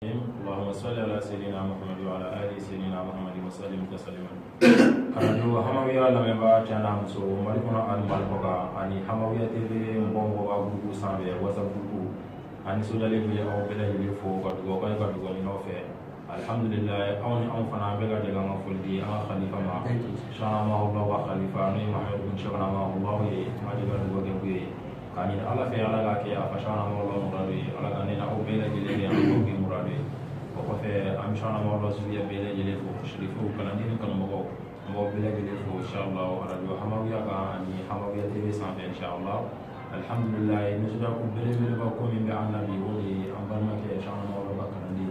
اللهم صل على سيدنا محمد وعلى آل سيدنا محمد وسلم تسليما. Karatu hamawiya lameba chana muso malikuna al malboka ani hamawiya TV mbongo wa gugu sambe WhatsApp gugu ani sodale bi o bela yele fo ka dugo ni nofe alhamdulillah awni am fana bega de gama fuldi a khalifa ma shana ma Allah wa khalifa ni Muhammad bin shana ma Allah ye ma de dugo de bi kani ala fe ala ga ke a shana ma Allah muradi ala ga ni na o bela yele ya ko bi muradi ko fe am shana ma Allah suya bela yele fo shrifu kala ni kan mo mo bela gele fo inshallah radio hamawiya ka ani hamawiya TV sanfɛ inshallah alhamdulillah nusuda ku bele ba ko min be annabi woni ambarma ke inshallah mo ba kanandi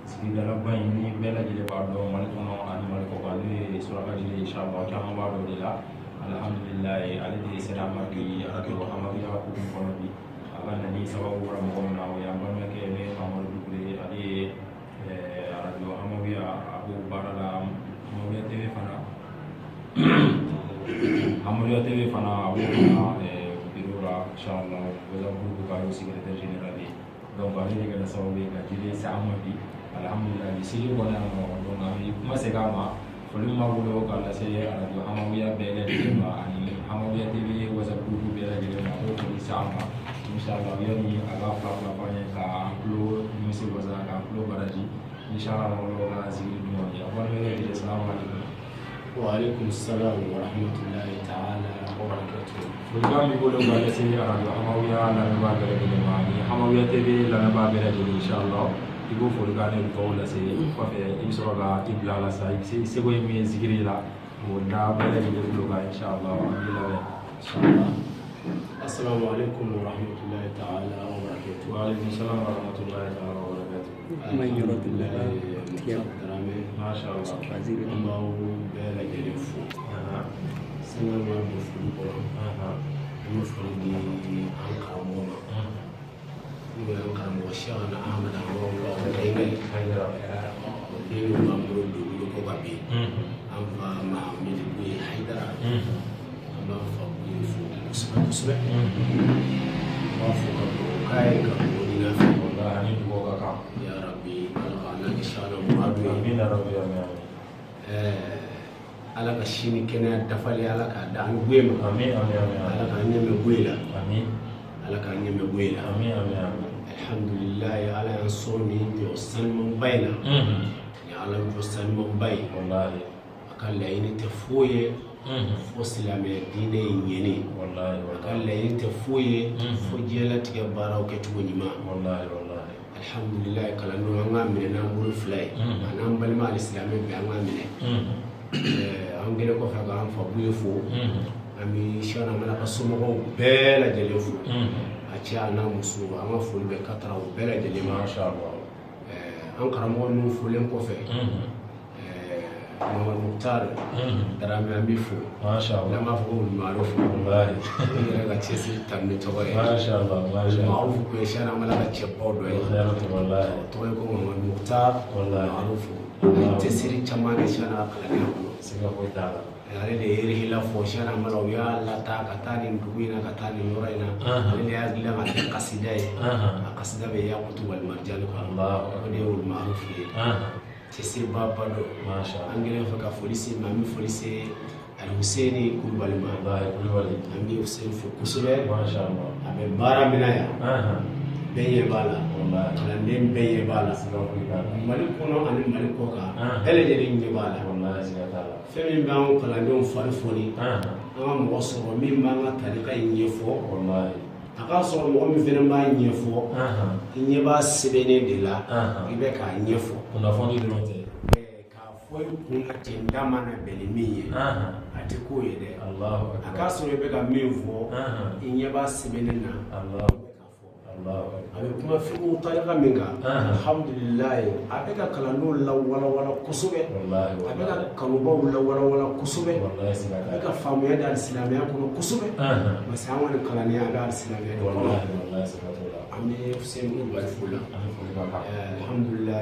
sigi dala bay ni bela gele ba do mal ko no ani mal ko ba ni suraka gele inshallah kama ba do dila alhamdulillah alladhi salama ki radio hamawiya ku ko bi aga nani sababu ra mo na o ya ambarma ke me amol dugre ali radio hamawiya abu barala hamawiya TV fana Hamawiya TV fana abu fana birura inshallah wala buku ka yo secrétaire général donc ali de kana sababu ka jile sa amadi alhamdulillah sili wala no donc ami kuma se kama folu ma bulo ka la se radio hamawiya bele de ma ani hamawiya TV wala buku bele de ma ko ko sama inshallah yani aga fla fanya ka upload misi wala ka upload baraji inshallah wala zikri dunya ya wala de assalamu alaikum. وعليكم السلام ورحمة الله تعالى وبركاته. Bulgami bolo gale sini radio hamawiya la naba bere de mani hamawiya TV la naba bere de inshallah ibo fulgane ko la se ko fe ibso ga ibla la sa se go mi zikri la wala bere de bulga inshallah amila be inshallah. Assalamu alaikum wa rahmatullahi ta'ala wa barakatuh. Wa alaikum assalam wa rahmatullahi ta'ala wa barakatuh. من يرد الله تياب ما شاء الله وزير الله بلا جلفو سلام عليكم مفردي أنكرمونا أنكرمو شأن أحمد الله وإنجي ودين مامور دولو كوكبي أنفا محمد بوي حيدرا أما فبوي فو كسبة وفوق كاي كبوني نافع والله أني دوغا كام يا ربي أنا كشانا مهدوي آمين يا ربي آمين ala ka sini kɛnɛya dafali ala ka da an guye ma amin amin amin ala ka ɲɛmɛ guye la amin ala ka ɲɛmɛ guye la amin amin alhamdulillah ala y'an sɔn ni jɔ sanumanba in na ni ala jɔ sanumanba ye wallahi a ka laɲini tɛ foyi ye fo silamɛ diinɛ ye ɲɛni wallahi a ka laɲini tɛ foyi ye fo diɲɛlatigɛ baaraw kɛcogo ɲuman wallahi wallahi alhamdulillah kalandenw an k'a minɛ n'an bolo fila ye a n'an balima alisilamɛ bɛɛ an k'a minɛ an gɛlɛn kɔfɛ k'an fa buye fo an bɛ siyana mana ka somɔgɔw bɛɛ lajɛlen fo a cɛ a n'a muso an ka foli bɛ ka taara o bɛɛ lajɛlen ma an karamɔgɔ ninnu folen kɔfɛ Mamadu Muktar Darame an bɛ fo n'an b'a fɔ ko Wulumalo fo n yɛrɛ ka cɛsiri ta ni tɔgɔ ye Wulumalo ko ye siyana mana ka cɛbaw dɔ ye tɔgɔ ye ko Mamadu Muktar Wulumalo fo cɛsiri caman kɛ siyana kalandenw kɔnɔ ale de ye hila fɔ siyana mana u y'a lataa ka taa nin dugu in na ka taa nin yɔrɔ in na ale de y'a dilan ka kɛ kasida ye a kasida bɛ Yakutu wal Marjan kɔnɔ o de ye Wulumalo fo ye cɛsiriba ba dɔ an kɛlen fɛ ka foli se ma an bɛ foli se Alhuseni Kulubali ma an bɛ Huseni fo kosɛbɛ a bɛ baara min na yan bɛɛ ɲɛ b'a la kalanden bɛɛ ɲɛ b'a la Mali kɔnɔ ani Mali kɔ kan bɛɛ lajɛlen ɲɛ b'a la fɛn min b'an kalandenw fari foni an ka mɔgɔ sɔrɔ min b'an ka tarika in ɲɛfɔ a k'a sɔrɔ mɔgɔ min fana b'a ɲɛfɔ i ɲɛ b'a sɛbɛnnen de la i bɛ k'a ɲɛfɔ k'a fɔ i kun na ten da mana bɛn ni min ye a tɛ k'o ye dɛ a k'a sɔrɔ i bɛ ka min fɔ i ɲɛ b'a sɛbɛnnen na a bɛ kuma fiqhu tarika min kan alhamdulillah a bɛ ka kalandenw lawalawala kosɛbɛ a bɛ ka kanubaw lawalawala kosɛbɛ a bɛ ka faamuya di alisilamɛya kɔnɔ kosɛbɛ parce que an kɔni kalandenya an bɛ alisilamɛya de kɔnɔ an bɛ Huseni Kulubali fo la alhamdulillah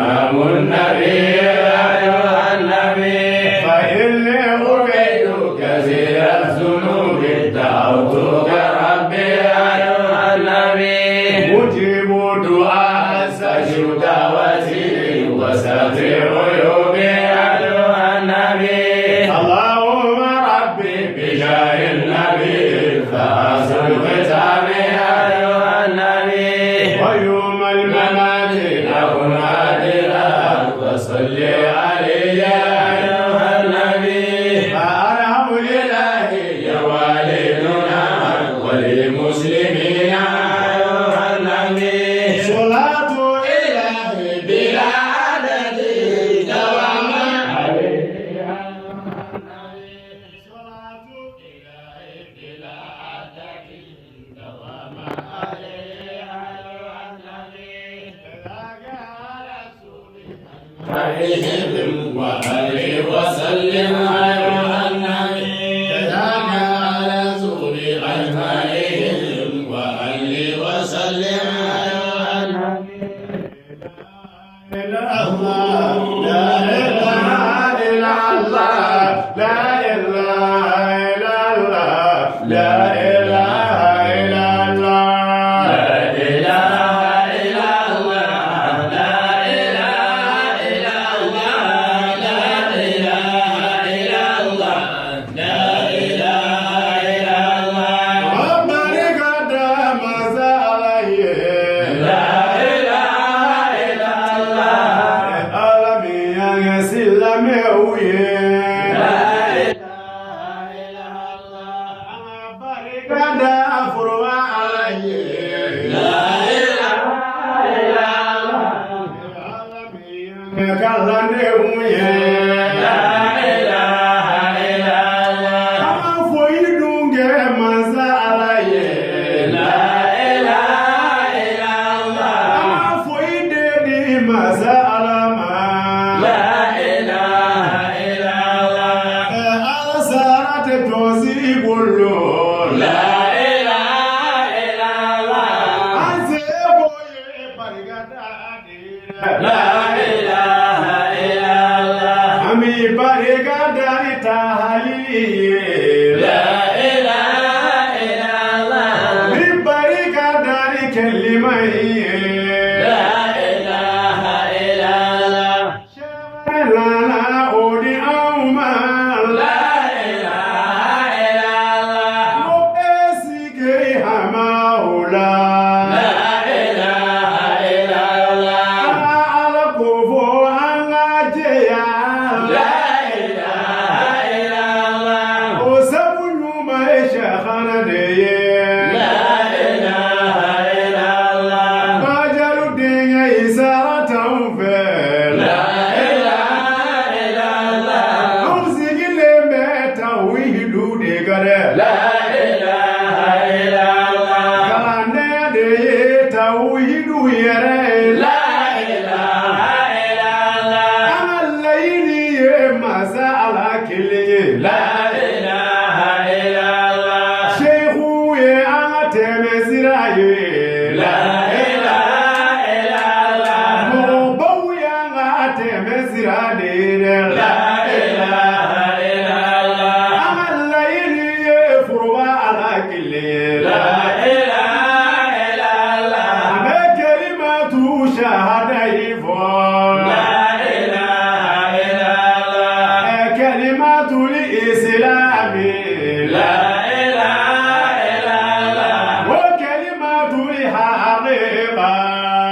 إمام النبي أيها النبي فإني أبيت كثير الذنوب دعوتك ربي أيها النبي مجيب دعاء استجب دعوتي وستر عيوبي أيها النبي اللهم ربي بجاه النبي فأصل ختامي أيها النبي ويوم الممات أكن عادلا وصل علي أيها النبي فأرحم إلهي يا والدنا وللمسلمين أيها النبي صلاة إلهي بلا عدد دواما عليه صلاة إلهي بلا عدد دواما عليه أيها النبي كذاك عليهم وآله وسلم أيها النبي كذاك على رسول أجمعين وآله وسلم أيها النبي لا إله إلا الله لا إله إلا الله لا إله إلا الله لا إله إلا الله لا إله إلا الله لا إله إلا الله لا إله إلا الله ربنا قدم عليه لا إله إلا الله ألمي يسل مويه لا إله إلا الله قد أفروا عليه لا إله إلا الله كلني لا إله إلا الله أما فويدون جمزة عليه لا إله إلا الله أما فويدي مزة علما لا إله إلا الله أسرت توزي بلور لا إله إلا الله لا إله إلا الله أمي بركة تهليل لا إله إلا الله من بركة كلمة لا إله إلا الله شمالنا أودي أومال لا إله إلا الله مؤسكي هماولا لا إله إلا الله على كفو أنجيا لا إله إلا الله وسبنو ما يشخنا دي لا إله إلا الله أجل الدنيا إسارة وفل لا إله إلا الله أمسك اللي متوهد ديكره لا إله إلا الله كان دي توهد يره لا إله إلا الله أما الليل مسألة كلي لا إله إلا الله شيخو أما تمسراي لا إله إلا الله مبوي أما تمسراني لا إله إلا الله أما الليل فروا على كلي لا إله إلا الله أما كلمة شهادة لا إله إلا الله كلمة الإسلام لا إله إلا الله وكلمة الحقيقة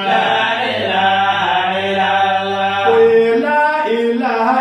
لا إله إلا الله لا إله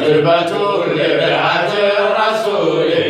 تجربة لبعث الرسول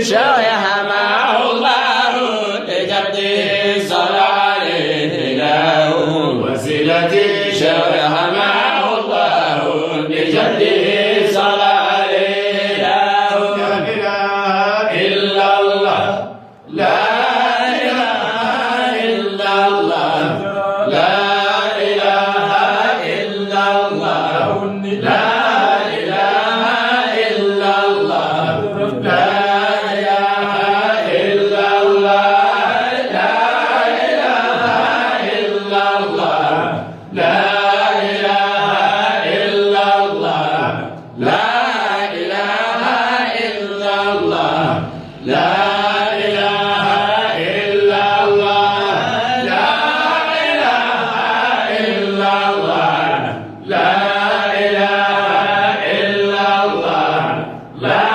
شيخ معه الله لجدي صلى عليه له وسيلتي شيخ معه الله لجدي صلى عليه له لا إله إلا الله لا إله إلا الله لا إله إلا الله لا إله إلا الله لا إله إلا الله لا إله إلا الله لا إله إلا الله لا إله إلا الله لا إله إلا الله لا إله إلا الله لا إله إلا الله لا